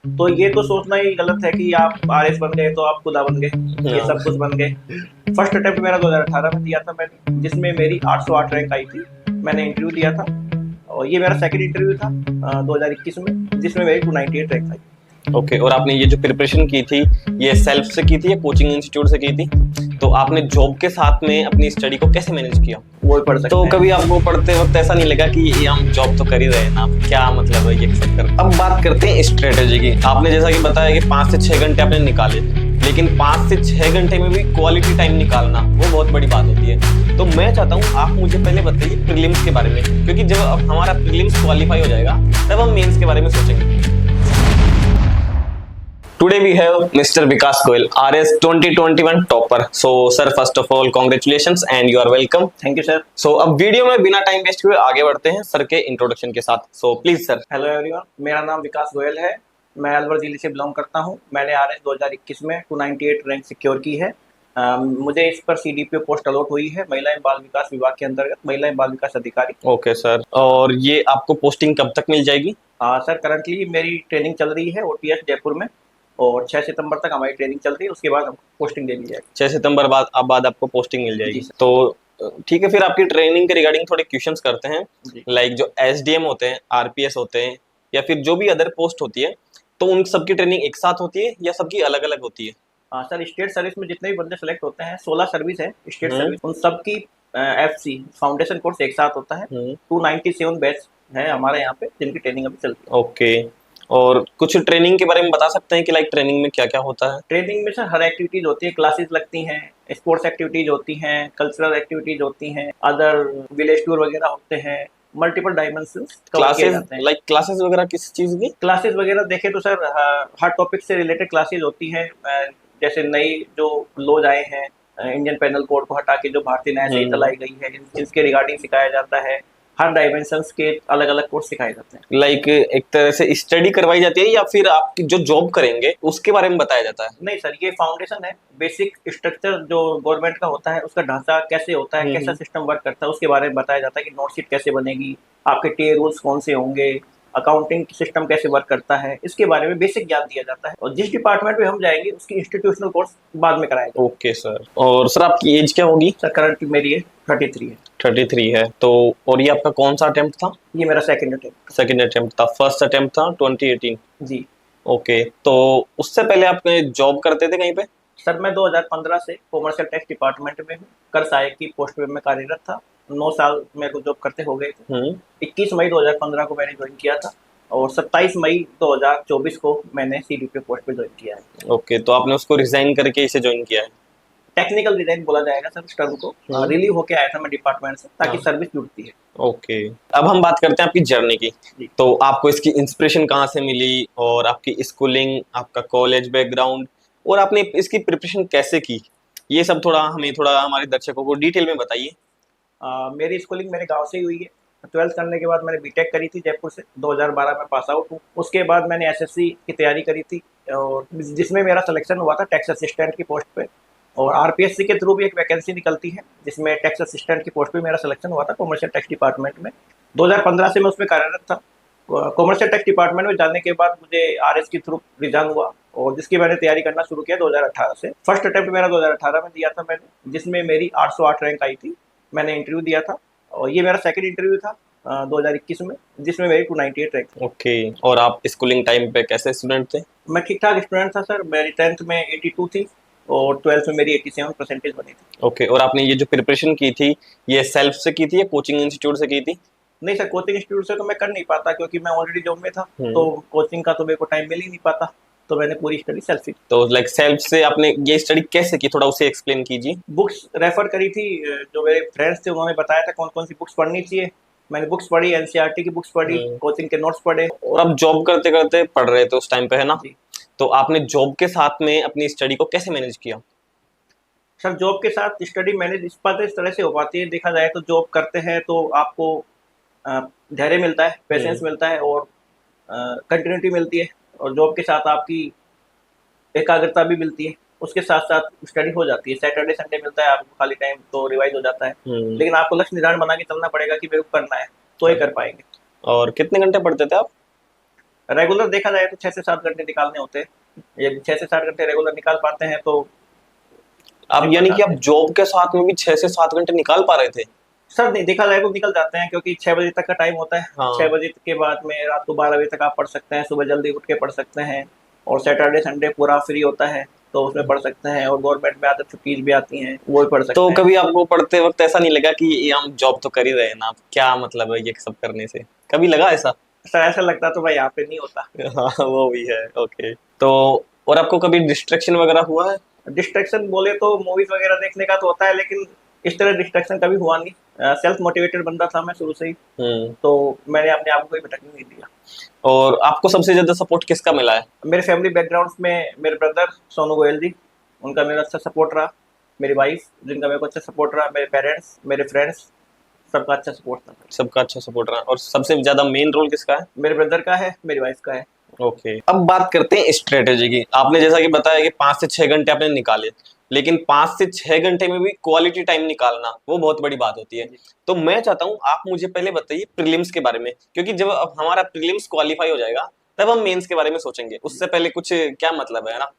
तो ये तो सोचना ही गलत है कि आप आरएस बन गए तो आप खुदा बन गए, ये सब कुछ बन गए। फर्स्ट अटेम्प्ट मेरा 2018 में दिया था मैंने, जिसमें मेरी 808 रैंक आई थी। मैंने इंटरव्यू दिया था और ये मेरा सेकंड इंटरव्यू था 2021 में, जिसमें मेरी 298 रैंक आई। ओके, और आपने ये जो प्रिपरेशन की थी, ये सेल्फ से की थी या कोचिंग इंस्टीट्यूट से की थी? तो आपने जॉब के साथ में अपनी स्टडी को कैसे मैनेज किया? वो ही पढ़ सकते तो हैं। कभी आपको पढ़ते वक्त ऐसा नहीं लगा कि ये हम जॉब तो कर ही रहे हैं ना, अब क्या मतलब है ये कर? अब बात करते हैं स्ट्रेटेजी की। आपने जैसा कि बताया कि 5 से 6 घंटे आपने निकाले, लेकिन 5 से 6 घंटे में भी क्वालिटी टाइम निकालना वो बहुत बड़ी बात होती है। तो मैं चाहता हूँ आप मुझे पहले बताइए प्रीलिम्स के बारे में, क्योंकि जब हमारा प्रीलिम्स क्वालिफाई हो जाएगा तब हम मेंस के बारे में सोचेंगे। Today we have Mr. Vikas Goyal, RS 2021 topper. So sir, first of all congratulations and you are welcome. Thank you sir. So अब वीडियो में बिना टाइम वेस्ट हुए आगे बढ़ते हैं सर के इंट्रोडक्शन के साथ। So please sir. Hello everyone, मेरा नाम विकास गोयल है। मैं अलवर जिले से बिलोंग करता हूँ। मैंने आरएस 2021 में 298 रैंक सिक्योर की है। मुझे इस पर सीडीपीओ पोस्ट अलॉट हुई है, महिला एवं बाल विकास विभाग के अंतर्गत महिला एवं बाल विकास अधिकारी। ओके सर, और ये आपको पोस्टिंग कब तक मिल जाएगी? सर करंटली मेरी ट्रेनिंग चल रही है ओटीएस जयपुर में, और 6 सितंबर तक हमारी ट्रेनिंग चल रही है। उसके बाद हमको पोस्टिंग दे दी जाएगी। 6 सितंबर बाद आपको पोस्टिंग मिल जाएगी। जी सर। तो ठीक है, फिर आपकी ट्रेनिंग के रिगार्डिंग थोड़े क्वेश्चंस करते हैं। जी। लाइक जो एसडीएम होते हैं, आरपीएस होते हैं, या फिर जो भी अदर पोस्ट होती है, तो उन सबकी ट्रेनिंग एक साथ होती है या सबकी अलग अलग होती है? सर स्टेट सर्विस में जितने भी बंदे सेलेक्ट होते हैं, 16 सर्विस है स्टेट सर्विस, उन सबकी एफसी फाउंडेशन कोर्स एक साथ होता है। 297 बैच है हमारे यहाँ पे जिनकी ट्रेनिंग अभी चलती है। ओके, और कुछ ट्रेनिंग के बारे में बता सकते हैं कि लाइक ट्रेनिंग में क्या क्या होता है? ट्रेनिंग में सर हर एक्टिविटीज होती है, क्लासेस लगती हैं, स्पोर्ट्स एक्टिविटीज होती हैं, कल्चरल एक्टिविटीज होती हैं, अदर विलेज टूर वगैरह होते हैं, मल्टीपल डायमेंशंस कवर किए जाते हैं। लाइक क्लासेस वगैरह किस चीज की? क्लासेस वगैरह देखें तो सर हर टॉपिक से रिलेटेड क्लासेस होती हैं। जैसे नई जो लॉज आए हैं, इंडियन पेनल कोड को हटा के जो भारतीय न्याय संहिता लाई गई है, जिसके रिगार्डिंग सिखाया जाता है। हर डायमेंशंस के अलग अलग कोर्स सिखाए जाते हैं। लाइक एक तरह से स्टडी करवाई जाती है या फिर आप जो जॉब करेंगे उसके बारे में बताया जाता है? नहीं सर, ये फाउंडेशन है, बेसिक स्ट्रक्चर जो गवर्नमेंट का होता है उसका ढांचा कैसे होता है, कैसा सिस्टम वर्क करता है, उसके बारे में बताया जाता है कि नोटशीट कैसे बनेगी, आपके टे रूल्स कौन से होंगे, अकाउंटिंग सिस्टम कैसे वर्क करता है, इसके बारे में बेसिक ज्ञान दिया जाता है। और जिस डिपार्टमेंट में हम जाएंगे उसकी इंस्टीट्यूशनल कोर्स बाद में कराएंगे। ओके सर, और सर आपकी एज क्या होगी? सर करंट मेरी एज 33 है। 33 है। तो और ये आपका कौन सा अटेम्प्ट था? ये मेरा सेकंड अटेम्प्ट। सेकंड अटेम्प्ट था। फर्स्ट अटेम्प्ट था 2018? जी। ओके, तो उससे पहले आप जॉब करते थे कहीं पे? सर मैं 2015 से कॉमर्शियल टैक्स डिपार्टमेंट में हूँ, कर सहायक की पोस्ट पे मैं कार्यरत था। 9 साल मेरे को जॉब करते हो गए थे। 21 मई 2015 को मैंने ज्वाइन किया था और 27 मई 2024 को मैंने सीडीपीओ पोस्ट पे ज्वाइन किया है। ओके, तो आपने उसको रिजाइन करके इसे ज्वाइन किया है? टेक्निकल रिजाइन बोला जाएगा सर उस टर्म को। रिलीव होके आया था मैं डिपार्टमेंट से, ताकि सर्विस जुड़ती है। ओके, अब हम बात करते हैं आपकी जर्नी की। तो आपको इसकी इंस्पिरेशन कहाँ से मिली, और आपकी स्कूलिंग, आपका कॉलेज बैकग्राउंड, और आपने इसकी प्रिपरेशन कैसे की, ये सब थोड़ा हमारे दर्शकों को डिटेल में बताइए। मेरी स्कूलिंग मेरे गांव से ही हुई है। 12th करने के बाद मैंने बीटेक करी थी जयपुर से, 2012 में पास आउट हूँ। उसके बाद मैंने एसएससी की तैयारी करी थी, और जिसमें मेरा सिलेक्शन हुआ था टैक्स असिस्टेंट की पोस्ट पे। और आरपीएससी के थ्रू भी एक वैकेंसी निकलती है जिसमें टैक्स असिस्टेंट की पोस्ट पे मेरा सिलेक्शन हुआ था कॉमर्शियल टैक्स डिपार्टमेंट में। 2015 से मैं उसमें कार्यरत था। कॉमर्शियल टैक्स डिपार्टमेंट में जाने के बाद मुझे आरएस के थ्रू रिजाइन हुआ, और जिसकी मैंने तैयारी करना शुरू किया 2018 से। फर्स्ट अटेम्प्ट मेरा 2018 में दिया था मैंने, जिसमें मेरी 808 रैंक आई थी। मैंने इंटरव्यू दिया था और ये मेरा सेकंड इंटरव्यू था 2021 में, जिसमें मेरी 298 रैंक थी। ओके, और आप स्कूलिंग टाइम पे कैसे स्टूडेंट थे? मैं ठीक ठाक स्टूडेंट था सर। मेरी 10th में 82 थी और 12th में मेरी 87% बनी थी। ओके, और आपने ये जो प्रिपरेशन की थी, ये सेल्फ से की थी या कोचिंग इंस्टीट्यूट से की थी? नहीं सर, कोचिंग इंस्टीट्यूट से तो मैं कर नहीं पाता, क्योंकि मैं ऑलरेडी जॉब में था, तो कोचिंग का तो मेरे को टाइम मिल ही नहीं पाता, तो मैंने पूरी स्टडी सेल्फ ही। तो लाइक सेल्फ से आपने ये स्टडी कैसे की, थोड़ा उसे एक्सप्लेन कीजिए। बुक्स रेफर करी थी, जो मेरे फ्रेंड्स थे उन्होंने बताया था कौन कौन सी बुक्स पढ़नी चाहिए। मैंने बुक्स पढ़ी, एनसीईआरटी की बुक्स पढ़ी, कोचिंग के नोट्स पढ़े। और अब जॉब करते करते पढ़ रहे थे उस टाइम पे, है ना? तो आपने जॉब के साथ में अपनी स्टडी को कैसे मैनेज किया? सर जॉब के साथ स्टडी मैनेज इस तरह से हो पाती है, देखा जाए तो जॉब करते हैं तो आपको धैर्य मिलता है, पेशेंस मिलता है, और कंटिन्यूटी मिलती है, और जॉब के साथ आपकी एकाग्रता भी मिलती है। उसके साथ साथ स्टडी हो जाती है। सैटरडे संडे मिलता है आपको खाली टाइम, तो रिवाइज हो जाता है। लेकिन आपको लक्ष्य निर्धारण बना के चलना पड़ेगा कि मेरे को करना है, तो ये कर पाएंगे। और कितने घंटे पढ़ते थे आप? रेगुलर देखा जाए तो 6 से 7 घंटे निकालने होते हैं। यदि 6 से 7 घंटे रेगुलर निकाल पाते हैं तो आप यानी कि आप जॉब के साथ में भी 6 से 7 घंटे निकाल पा रहे थे? सर नहीं, देखा जाए तो निकल जाते हैं, क्योंकि 6 बजे तक का टाइम होता है। हाँ। 6 बजे के बाद में रात को 12 बजे तक आप पढ़ सकते हैं, सुबह जल्दी उठ के पढ़ सकते हैं, और सैटरडे संडे पूरा फ्री होता है तो उसमें पढ़ सकते हैं, और गवर्नमेंट में आदर छुट्टीज भी आती हैं वो भी पढ़ सकते तो हैं। कभी आपको पढ़ते वक्त ऐसा नहीं लगा कि ये हम जॉब तो कर ही रहे हैं ना, क्या मतलब है ये सब करने से? कभी लगा ऐसा? सर ऐसा लगता तो भाई यहाँ पे नहीं होता। हाँ वो भी है। ओके। तो और आपको कभी डिस्ट्रैक्शन वगैरह हुआ है? डिस्ट्रैक्शन बोले तो मूवीज वगैरह देखने का तो होता है, लेकिन इस तरह डिस्ट्रैक्शन कभी हुआ नहीं। सेल्फ मोटिवेटेड बंदा था मैं शुरू से ही, हम्म। तो मैंने अपने आप को कोई भटकने नहीं दिया। और आपको सबसे ज्यादा सपोर्ट किसका मिला है? मेरे फैमिली बैकग्राउंड में मेरे ब्रदर सोनू गोयल जी, उनका मेरा अच्छा सपोर्ट रहा। मेरी वाइफ, जिनका मेरे को अच्छा सपोर्ट रहा। मेरे पेरेंट्स, मेरे फ्रेंड्स, सबका अच्छा सपोर्ट था। सबका अच्छा सपोर्ट रहा। और सबसे ज्यादा मेन रोल किसका है? मेरे ब्रदर का है, मेरी वाइफ का है। ओके। अब बात करते हैं स्ट्रेटेजी की। आपने जैसा कि बताया कि 5 से 6 घंटे आपने निकाले, लेकिन 5 से 6 घंटे में भी क्वालिटी टाइम निकालना वो बहुत बड़ी बात होती है। तो मैं चाहता हूँ आप मुझे पहले बताइए प्रीलिम्स के बारे में, क्योंकि जब अब हमारा प्रीलिम्स क्वालिफाई हो जाएगा तब हम मेंस के बारे में सोचेंगे, उससे पहले कुछ क्या मतलब है ना।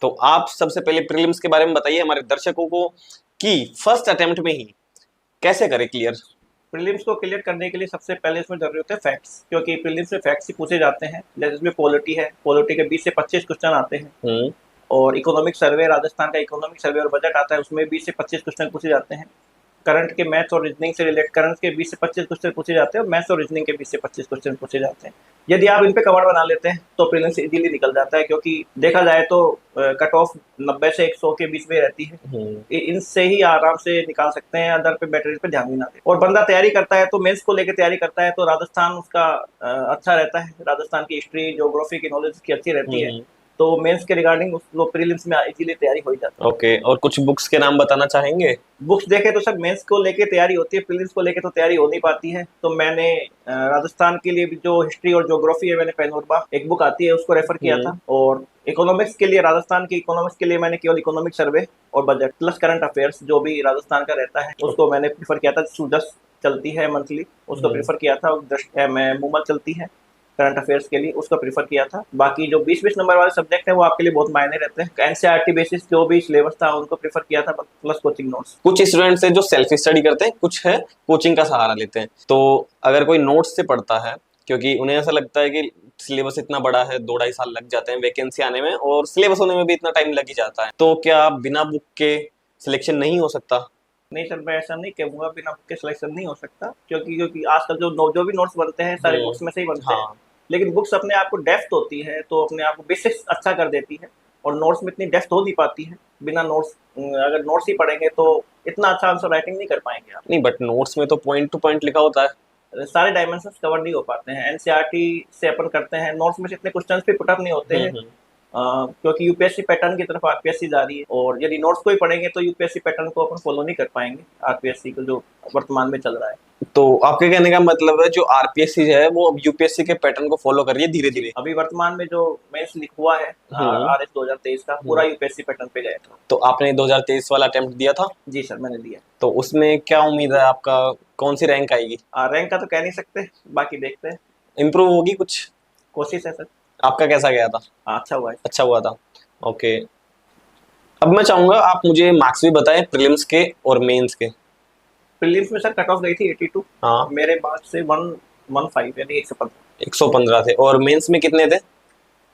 तो आप सबसे पहले प्रीलिम्स के बारे में बताइए हमारे दर्शकों को कि फर्स्ट अटेम्प्ट में ही कैसे करें क्लियर। प्रीलिम्स को क्लियर करने के लिए सबसे पहले इसमें जरूरी होते हैं फैक्ट्स, क्योंकि प्रीलिम्स में फैक्ट्स ही पूछे जाते हैं। जैसे इसमें पॉलिटी है, पॉलिटी के 20 से 25 क्वेश्चन आते हैं, और इकोनॉमिक सर्वे, राजस्थान का इकोनॉमिक सर्वे और बजट आता है, उसमें 20 से 25 क्वेश्चन पूछे जाते हैं। करंट के मैथ्स और रीजनिंग से रिलेटेड करंट के 20 से 25 क्वेश्चन पूछे जाते हैं, और मैथ्स और रीजनिंग के 20 से 25 क्वेश्चन पूछे जाते हैं। यदि आप इन पे कवर बना लेते हैं तो प्रीलिम्स इजीली निकल जाता है, क्योंकि देखा जाए तो कट ऑफ 90 से 100 के बीच में रहती है। इनसे ही आराम से निकाल सकते हैं, अदर पे बैटरी पे ध्यान भी ना दे। और बंदा तैयारी करता है तो मेंस को लेकर तैयारी करता है तो राजस्थान उसका अच्छा रहता है। राजस्थान की हिस्ट्री, ज्योग्राफी की नॉलेज की अच्छी रहती है, तो मेंस के रिगार्डिंग उसको प्रीलिम्स में इजीली तैयारी हो जाती है। ओके। और कुछ बुक्स के नाम बताना चाहेंगे? बुक्स देखे तो सब मेंस को लेके तैयारी होती है, प्रीलिम्स को लेके तो तैयारी हो नहीं पाती है। तो मैंने राजस्थान के लिए भी जो हिस्ट्री और ज्योग्राफी है, मैंने पेनोरमा एक बुक आती है उसको रेफर किया था। और इकोनॉमिक्स के लिए, राजस्थान की इकोनॉमिक्स के लिए मैंने केवल इकोनॉमिक सर्वे और बजट प्लस करंट अफेयर्स जो भी राजस्थान का रहता है उसको मैंने प्रीफर किया था। सूजस चलती है मंथली, उसको प्रीफर किया था। मैं मूमल चलती है करंट अफेयर्स के लिए, उसको प्रीफर किया था। बाकी जो 20-20 नंबर वाले सब्जेक्ट है वो आपके लिए बहुत मायने रहते हैं। एनसीईआरटी बेसिस जो भी सिलेबस था उनको प्रीफर किया था, प्लस कोचिंग नोट्स। कुछ स्टूडेंट्स है जो सेल्फ स्टडी करते हैं, कुछ है कोचिंग का सहारा लेते हैं। तो अगर कोई नोट्स से पढ़ता है, क्योंकि उन्हें ऐसा लगता है कि सिलेबस इतना बड़ा है, 2-2.5 साल लग जाते हैं वैकेंसी आने में, और सिलेबस होने में भी इतना टाइम लग ही जाता है, तो क्या बिना बुक के सिलेक्शन नहीं हो सकता? नहीं सर, मैं ऐसा नहीं कहूँगा बिना बुक के सिलेक्शन नहीं हो सकता, क्योंकि आजकल जो भी नोट्स बनते हैं सारे बुक्स में से ही बनते हैं। लेकिन बुक्स अपने आप को डेप्थ होती है, तो अपने आप को बेसिक्स अच्छा कर देती है, और नोट्स में इतनी डेप्थ हो नहीं पाती है। बिना नोट्स, अगर नोट्स ही पढ़ेंगे तो इतना अच्छा आंसर राइटिंग नहीं कर पाएंगे आप। नहीं, बट नोट्स में तो पॉइंट टू पॉइंट लिखा होता है, सारे डायमेंशंस कवर नहीं हो पाते हैं। एनसीईआरटी से अपन करते हैं, नोट्स में से इतने क्वेश्चंस भी पुट अप नहीं होते हैं, क्योंकि यूपीएससी पैटर्न की तरफ आरपीएससी जा रही है, और यदि नोट्स को ही पढ़ेंगे तो यूपीएससी पैटर्न को अपन फॉलो नहीं कर पाएंगे, आरपीएससी को जो वर्तमान में चल रहा है। तो आपके कहने का मतलब है जो आरपीएससी है वो अब यूपीएससी के पैटर्न को फॉलो कर रही है धीरे धीरे? अभी वर्तमान में जो मेंस लिखा हुआ है आरएस 2023 का, पूरा यूपीएससी पैटर्न पे गया था। तो आपने 2023 वाला अटेम्प्ट दिया था? जी सर, मैंने दिया। तो उसमें क्या उम्मीद है आपका, कौन सी रैंक आएगी? रैंक का तो कह नहीं सकते, बाकी देखते हैं। इम्प्रूव होगी कुछ? कोशिश है सर। आपका कैसा गया था? अच्छा हुआ है। अच्छा हुआ था। ओके। अब मैं चाहूंगा आप मुझे मार्क्स भी बताएं प्रीलिम्स के और मेंस के। प्रीलिम्स में सर कट ऑफ गई थी 82। हाँ। मेरे मार्क्स से 115 यानी 115। 115 थे। और मेंस में कितने थे?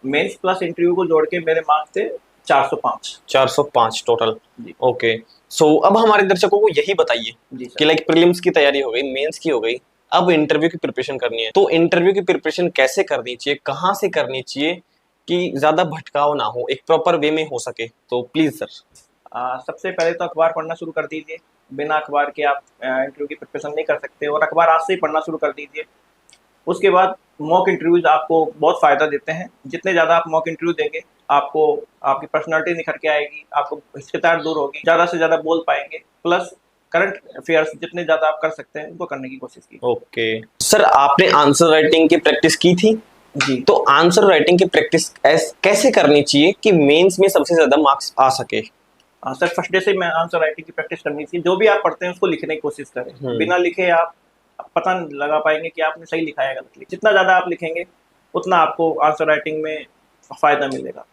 मेंस प्लस इंटरव्यू को जोड़ के मेरे मार्क्स थे 405। 405 टोटल। जी। ओके। सो अब हमारे दर्शकों को यही बताइए कि लाइक प्रीलिम्स की तैयारी हो गई, मेंस की हो गई, अब इंटरव्यू की प्रिपरेशन करनी है, तो इंटरव्यू की प्रिपरेशन कैसे करनी चाहिए, कहाँ से करनी चाहिए कि ज्यादा भटकाव ना हो, एक प्रॉपर वे में हो सके? तो प्लीज सर। सबसे पहले तो अखबार पढ़ना शुरू कर दीजिए। बिना अखबार के आप इंटरव्यू की प्रिपरेशन नहीं कर सकते, और अखबार आज से ही पढ़ना शुरू कर दीजिए। उसके बाद मॉक इंटरव्यूज आपको बहुत फ़ायदा देते हैं। जितने ज़्यादा आप मॉक इंटरव्यू देंगे, आपको आपकी पर्सनालिटी निखर के आएगी, आपको हिचकिचाहट दूर होगी, ज़्यादा से ज़्यादा बोल पाएंगे। प्लस करंट अफेयर्स जितने ज़्यादा आप कर सकते हैं उनको करने की कोशिश की। ओके सर, आपने आंसर राइटिंग की प्रैक्टिस की थी? जी। तो आंसर राइटिंग की प्रैक्टिस कैसे करनी चाहिए कि मेंस में सबसे ज्यादा मार्क्स आ सके? सर फर्स्ट डे से मैं आंसर राइटिंग की प्रैक्टिस करनी चाहिए। जो भी आप पढ़ते हैं उसको लिखने की कोशिश करें। बिना लिखे आप पता नहीं लगा पाएंगे कि आपने सही लिखा है गलत लिखा। जितना ज़्यादा आप लिखेंगे उतना आपको आंसर राइटिंग में फ़ायदा मिलेगा।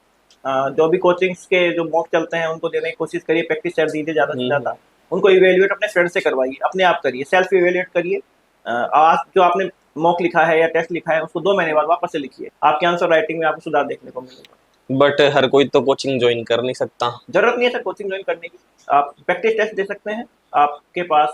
जो भी कोचिंग्स के जो मॉक चलते हैं उनको देने की कोशिश करिए, प्रैक्टिस सेट दीजिए ज़्यादा से ज़्यादा। उनको इवैल्यूएट अपने फ्रेंड से करवाइए, अपने आप करिए, सेल्फ इवैल्यूएट करिए। आज जो आपने मॉक लिखा है या टेस्ट लिखा है उसको 2 महीने बाद वापस से लिखिए, आपके आंसर राइटिंग में आपको सुधार देखने को मिलेगा। बट हर कोई तो कोचिंग ज्वाइन कर नहीं सकता। जरूरत नहीं है सर कोचिंग ज्वाइन करने की, आप प्रैक्टिस टेस्ट दे सकते हैं। आपके पास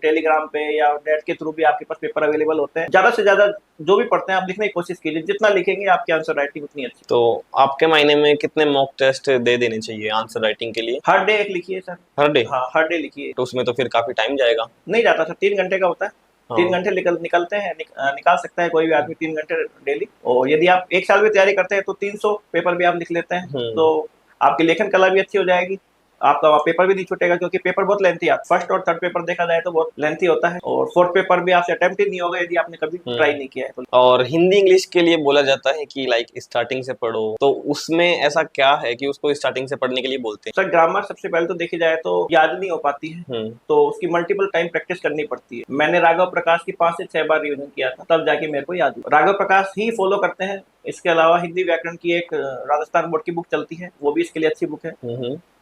टेलीग्राम पे या नेट के थ्रू भी आपके पास पेपर अवेलेबल होते हैं। ज़्यादा से ज़्यादा जो भी पढ़ते हैं आप लिखने की कोशिश कीजिए, जितना लिखेंगे आपकी आंसर राइटिंग उतनी अच्छी। तो आपके मायने में कितने मॉक टेस्ट दे देने चाहिए आंसर राइटिंग के लिए? हर डे एक लिखिए सर। हर डे? हाँ, हर डे लिखिए। तो उसमें तो फिर काफी टाइम जाएगा। नहीं जाता सर, 3 घंटे का होता है। हाँ। 3 घंटे निकलते हैं, निकाल सकता है कोई भी आदमी 3 घंटे डेली। और यदि आप 1 साल भी तैयारी करते हैं तो 300 पेपर भी आप लिख लेते हैं, तो आपकी लेखन कला भी अच्छी हो जाएगी, आपका पेपर भी नहीं छूटेगा, क्योंकि पेपर बहुत लेंथी है। फर्स्ट और थर्ड पेपर देखा जाए तो बहुत लेंथी होता है, और फोर्थ पेपर भी आपसे अटेम्प्ट ही नहीं होगा यदि आपने कभी ट्राई नहीं किया है तो। और हिंदी इंग्लिश के लिए बोला जाता है कि लाइक स्टार्टिंग से पढ़ो, तो उसमें ऐसा क्या है कि उसको स्टार्टिंग से पढ़ने के लिए बोलते हैं? सर ग्रामर सबसे पहले तो देखी जाए तो याद नहीं हो पाती है, तो उसकी मल्टीपल टाइम प्रैक्टिस करनी पड़ती है। मैंने राघव प्रकाश की 5 से 6 बार रिवीजन किया था, तब जाके मेरे को याद हुआ। राघव प्रकाश ही फॉलो करते हैं। इसके अलावा हिंदी व्याकरण की एक राजस्थान बोर्ड की बुक चलती है, वो भी इसके लिए अच्छी बुक है।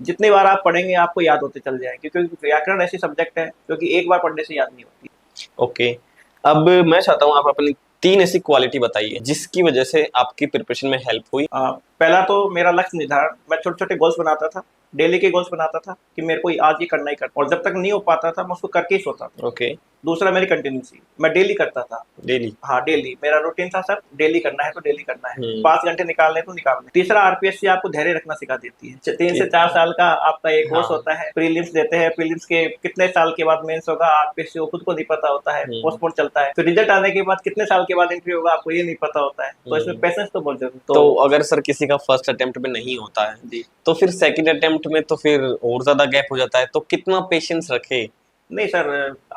जितनी बार आप पढ़ेंगे आपको याद होते चल जाएंगे, क्योंकि व्याकरण ऐसी सब्जेक्ट है क्योंकि एक बार पढ़ने से याद नहीं होती। ओके, अब मैं चाहता हूँ आप अपनी 3 ऐसी क्वालिटी बताइए जिसकी वजह से आपकी प्रिपरेशन में हेल्प हुई। पहला तो मेरा लक्ष्य निर्धारण। मैं छोटे छोटे गोल्स बनाता था, डेली के गोल्स बनाता था कि मेरे को आज ये करना ही करना, और जब तक नहीं हो पाता था मैं उसको करके ही सोता था। ओके। दूसरा मेरी कंटिन्यूसी, मैं डेली करता था। डेली? हाँ, डेली मेरा रूटीन था सर, डेली करना है तो डेली करना है, 5 घंटे निकालने तो निकालने। तीसरा, आरपीएससी आपको धैर्य रखना सिखा देती है। 3 से 4 साल का आपका एक कोर्स होता है, प्रीलिम्स देते हैं, प्रीलिम्स के कितने साल के बाद मेंस होगा आरपीएससी को खुद को नहीं पता होता है, पोस्टपोन चलता है, फिर रिजल्ट आने के बाद कितने साल के बाद एंट्री होगा आपको ये नहीं पता होता है, तो इसमें पेशेंस तो बहुत जरूरी। तो अगर सर किसी का फर्स्ट अटेम्प्ट में नहीं होता है जी, तो फिर सेकंड अटेम्प्ट में तो फिर और ज्यादा गैप हो जाता है, तो कितना पेशेंस रखे? नहीं सर,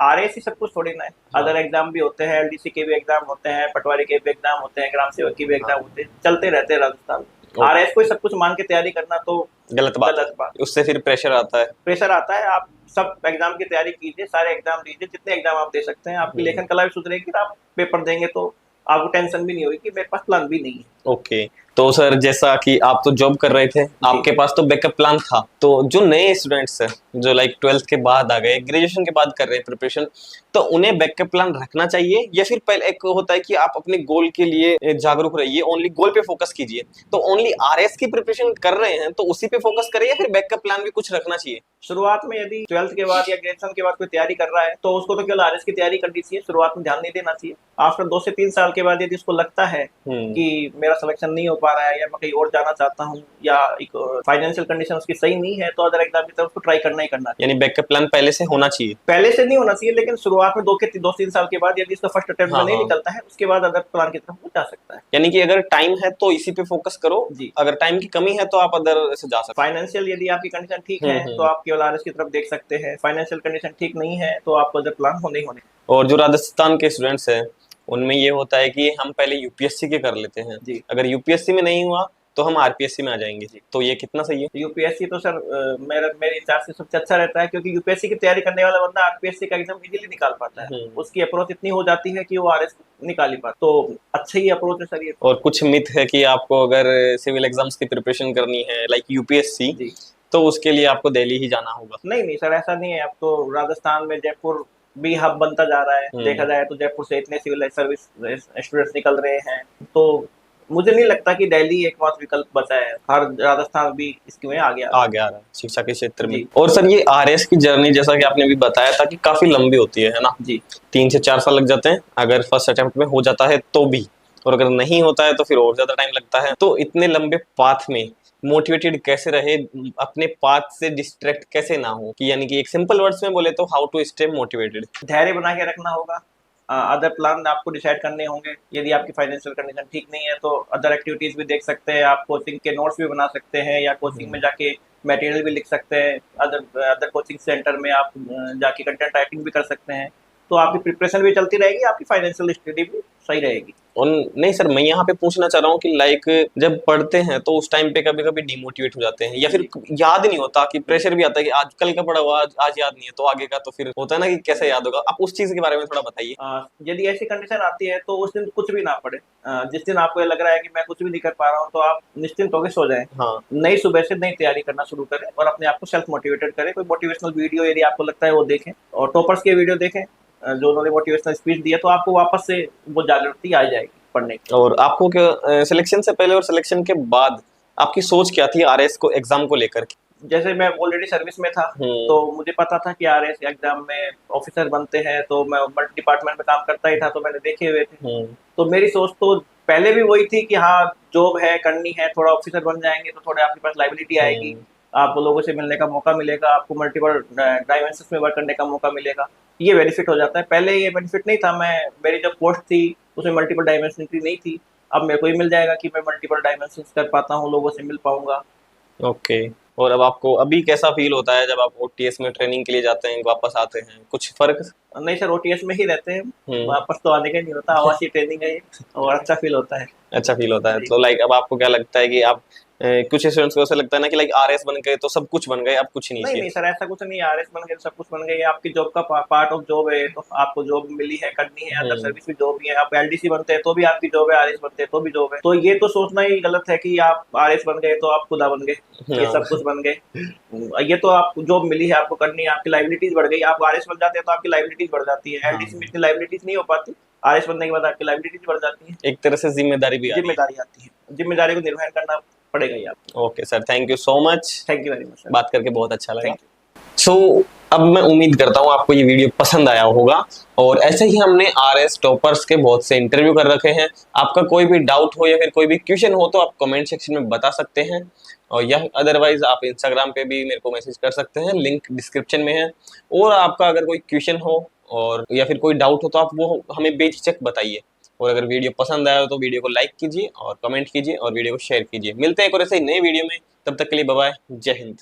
आरएसी सब कुछ थोड़ी ना है, अदर एग्जाम भी होते हैं, एलडीसी के भी एग्जाम होते हैं, पटवारी के भी एग्जाम होते हैं, ग्राम सेवक के भी एग्जाम होते हैं, चलते रहते हैं राजस्थान। आरएस को सब कुछ मान के तैयारी करना तो गलत बात। उससे फिर प्रेशर आता है। प्रेशर आता है। आप सब एग्जाम की तैयारी कीजिए, सारे एग्जाम दीजिए, जितने एग्जाम आप दे सकते हैं, आपकी लेखन कला भी सुधरेगी, आप पेपर देंगे तो आपको टेंशन भी नहीं होगी कि मेरे पास प्लान भी नहीं है। ओके, तो सर जैसा कि आप तो जॉब कर रहे थे, आपके पास तो बैकअप प्लान था, तो जो नए स्टूडेंट्स हैं जो लाइक 12th के बाद आ गए, ग्रेजुएशन के बाद कर रहे हैं प्रिपरेशन, तो उन्हें बैकअप प्लान रखना चाहिए, या फिर पहले एक होता है कि आप अपने गोल के लिए जागरूक रहिए, ओनली गोल पे फोकस कीजिए, तो ओनली आरएस की प्रिपरेशन कर रहे हैं तो उसी पे फोकस करिए, या फिर बैकअप प्लान भी कुछ रखना चाहिए? शुरुआत में यदि 12th के बाद या ग्रेजुएशन के बाद कोई तैयारी कर रहा है तो उसको तो केवल आरएस की तैयारी करनी चाहिए, शुरुआत में ध्यान नहीं देना चाहिए। आफ्टर 2 से 3 साल के बाद यदि उसको लगता है कि मेरा सिलेक्शन नहीं हो पा रहा है या मैं कहीं और जाना चाहता हूँ, या एक फाइनेंशियल कंडीशन उसकी सही नहीं है, तो अदर एग्जाम की तरफ उसको ट्राई करना ही करना। यानी बैकअप प्लान पहले से होना चाहिए? पहले से नहीं होना चाहिए, लेकिन शुरुआत में 2-3 साल के बाद यदि इसका फर्स्ट अटेम्प्ट में नहीं निकलता है, उसके बाद अदर प्लान की तरफ वो जा सकता है। यानी कि अगर टाइम है तो इसी पे फोकस करो जी, अगर टाइम की कमी है तो आप अदर से जा सकते हैं। फाइनेंशियल यदि आपकी कंडीशन ठीक है तो आप केवल आरएस की तरफ देख सकते हैं, फाइनेंशियल कंडीशन ठीक नहीं है तो आपको अदर प्लान होने ही होने। और जो राजस्थान के स्टूडेंट्स हैं उनमें ये होता है कि हम पहले यूपीएससी के कर लेते हैं जी, अगर यूपीएससी में नहीं हुआ तो हम आरपीएससी में आ जाएंगे जी, तो ये कितना सही है? यूपीएससी तो सर मेरे हिसाब से सबसे अच्छा रहता है, क्योंकि यूपीएससी की तैयारी करने वाला बंदा आरपीएससी का एग्जाम इजीली निकाल पाता है, उसकी अप्रोच इतनी हो जाती है कि वो आरएस निकाल ही पाता, तो अच्छा ही अप्रोच है सर ये। और कुछ मिथ है कि आपको अगर सिविल एग्जाम्स की प्रिपरेशन करनी है लाइक यूपीएससी, तो उसके लिए आपको दिल्ली ही जाना होगा। नहीं सर, ऐसा नहीं है। अब तो राजस्थान में जयपुर भी हब बनता जा रहा है, देखा जाए तो जयपुर से इतने सिविल सर्विस स्टूडेंट्स निकल रहे हैं, तो मुझे नहीं लगता कि दिल्ली एकमात्र विकल्प बचा है, हर राजस्थान भी इसमें आगे आ रहा है शिक्षा के क्षेत्र में। और सर ये आरएस की जर्नी जैसा कि आपने भी बताया था कि काफी लंबी होती है ना जी, 3 से 4 साल लग जाते हैं अगर फर्स्ट अटेम्प्ट में हो जाता है तो भी, और अगर नहीं होता है तो फिर और ज्यादा टाइम लगता है। तो इतने लंबे पाथ में मोटिवेटेड कैसे रहे, अपने पाथ से डिस्ट्रैक्ट कैसे ना हो, कि यानी कि एक सिंपल वर्ड्स में बोले तो हाउ टू स्टे मोटिवेटेड? धैर्य बना के रखना होगा, अदर प्लान आपको डिसाइड करने होंगे। यदि आपकी फाइनेंशियल कंडीशन ठीक नहीं है तो अदर एक्टिविटीज भी देख सकते हैं, आप कोचिंग के नोट्स भी बना सकते हैं, या कोचिंग में जाके मटेरियल भी लिख सकते हैं, अदर कोचिंग सेंटर में आप जाके कंटेंट राइटिंग भी कर सकते हैं। तो आपकी प्रिपरेशन भी चलती रहेगी, आपकी फाइनेंशियल स्टडी भी सही रहेगी। और नहीं सर, मैं यहाँ पे पूछना चाह रहा हूँ कि लाइक जब पढ़ते हैं तो उस टाइम पे कभी कभी डिमोटिवेट हो जाते हैं, या फिर याद नहीं होता, कि प्रेशर भी आता है कि आज कल का पढ़ा हुआ आज याद नहीं है, तो आगे का तो फिर होता है ना कि कैसे याद होगा। आप उस चीज के बारे में थोड़ा बताइए। यदि ऐसी कंडीशन आती है तो उस दिन कुछ भी ना पढ़े। जिस दिन आपको ये लग रहा है कि मैं कुछ भी नहीं कर पा रहा हूँ, तो आप निश्चिंत होकर सो जाएं। हाँ। नई सुबह से नई तैयारी करना शुरू करें और अपने आप को सेल्फ मोटिवेटेड करें। कोई मोटिवेशनल वीडियो यदि आपको लगता है वो देखें, और टॉपर्स के वीडियो देखें जो उन्होंने मोटिवेशनल स्पीच दिया, तो आपको वापस से वो जागृति आ जाएगी पढ़ने की। और आपको क्या सिलेक्शन से पहले और सिलेक्शन के बाद आपकी सोच क्या थी आरएस को एग्जाम को लेकर के? जैसे मैं ऑलरेडी सर्विस में था, तो मुझे पता था कि आरएस एग्जाम में ऑफिसर बनते हैं, तो मैं मल्टी डिपार्टमेंट में काम करता ही था, तो मैंने देखे हुए थे। तो मेरी सोच तो पहले भी वही थी कि हाँ, जॉब है करनी है, थोड़ा ऑफिसर बन जाएंगे तो थोड़े आपके पास लाइबिलिटी आएगी, आपको लोगों से मिलने का मौका मिलेगा, आपको मल्टीपल डायमेंशंस में वर्क करने का मौका मिलेगा, ये बेनिफिट हो जाता है। पहले ये बेनिफिट नहीं था, मेरी जो पोस्ट थी उसमें मल्टीपल डायमेंशनलिटी नहीं थी। अब मेरे को ही मिल जाएगा कि मैं मल्टीपल डायमेंशंस कर पाता हूँ, लोगों से मिल पाऊंगा। ओके। और अब आपको अभी कैसा फील होता है जब आप ओटीएस में ट्रेनिंग के लिए जाते हैं, वापस आते हैं, कुछ फर्क? नहीं सर, ओटीएस में ही रहते हैं, वापस तो आने का नहीं होता, आवासीय ट्रेनिंग है ये, और अच्छा फील होता है। अच्छा फील होता है। तो लाइक अब आपको क्या लगता है कि आप कुछ स्टूडेंट्स को ऐसा लगता है ना कि लाइक आरएस बन गए तो सब कुछ बन गए, अब कुछ नहीं नहीं नहीं सर, ऐसा कुछ नहीं है। आरएस बन गए तो सब कुछ बन गए, आपकी जॉब का पार्ट ऑफ जॉब है, तो आपको जॉब मिली है, करनी है, अंदर सर्विस भी जॉब ही है। आप एलडीसी बनते हैं तो भी आपकी जॉब है, आरएस बनते हैं तो भी जॉब है। तो ये तो सोचना ही गलत है कि आप आरएस बन गए तो आप खुदा बन गए, ये सब कुछ बन गए। ये तो आपको जॉब मिली है, आपको करनी है, आपकी लाइबिलिटीज बढ़ गई। आप आरएस बन जाते हैं तो आपकी लाइबिलिटीज बढ़ जाती है। एलडीसी में इतनी लाइबिलिटीज नहीं हो पाती, आरएस बनने के बाद आपकी लाइबिलिटीज बढ़ जाती है। एक तरह से जिम्मेदारी भी जिम्मेदारी आती है, जिम्मेदारी को निर्वहन करना पड़ेगा ही आपको। Okay sir, thank you so much. Thank you very much sir, बात करके बहुत अच्छा लगा। Thank you. सो अब मैं उम्मीद करता हूँ आपको ये वीडियो पसंद आया होगा, और ऐसे ही हमने आरएस टॉपर्स के बहुत से इंटरव्यू कर रखे हैं। आपका कोई भी डाउट हो या फिर कोई भी क्वेश्चन हो तो आप कमेंट सेक्शन में बता सकते हैं, और यह अदरवाइज आप इंस्टाग्राम पे भी मेरे को मैसेज कर सकते हैं, लिंक डिस्क्रिप्शन में है। और आपका अगर कोई क्वेश्चन हो और या फिर कोई डाउट हो तो आप वो हमें बेझिझक बताइए। और अगर वीडियो पसंद आया हो तो वीडियो को लाइक कीजिए और कमेंट कीजिए और वीडियो को शेयर कीजिए। मिलते हैं एक और ऐसे ही नए वीडियो में, तब तक के लिए बाय बाय, जय हिंद।